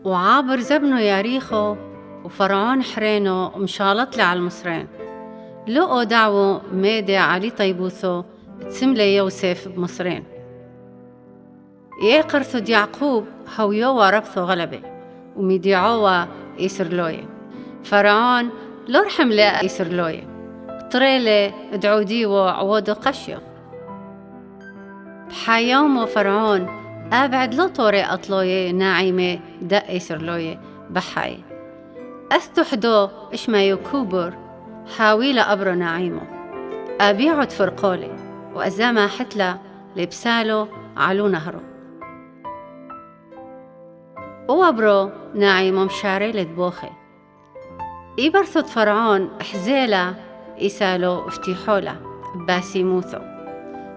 وعابر زبنه ياريخو وفرعون حرينه مشالطلي على المصرين. لقوا دعوه ميدي علي طيبوثو تسملي يوسف بمصرين. يقرثد يعقوب هويوا ربثو غلبه وميديعوا إسرلوية. فرعون لرحم لا إسرلوية طريلة دعوديو عودو قشيو. بحيوم فرعون أبعد لو طوري أطلوية ناعمة دق إسرلوية بحي أستحدو إشما يكوبر حاويل أبرو ناعيمو أبيعد فرقولي وأزاما حتلا لبسالو علو نهرو. وابرو ناعيمو مشاريلة بوخي إبرثد فرعون حزيلة إسالو افتيحولا باسيموثو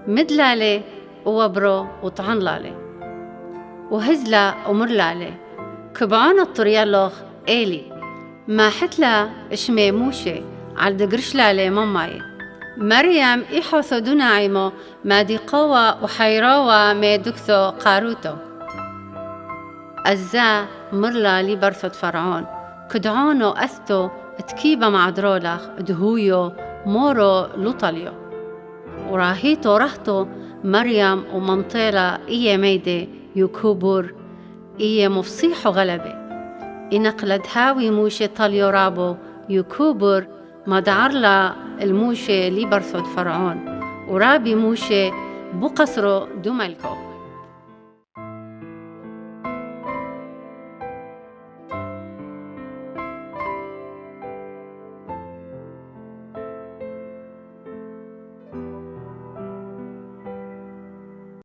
مدلالي وابرو وطعنلالي وهزلا ومرلالي كبعون الطريالوخ إيلي ما حتلا اشمي موشي على دقرشلالي ماماي مريم إحوثو دوناعيمو ما دي قوة وحيراوة ما دكثو قاروتو أزا مرلا لي برثد فرعون كدعونو أثتو تكيبا مع درولخ دهويو مورو لطليو وراهيتو رهتو مريم ومنطيلة إيه ميدي يكوبر إيه مفصيح غلبة إنقلد هاوي موشي طليو رابو يكوبر مدعرلا الموشي لي برثد فرعون ورابي موشي بقصرو دملكو.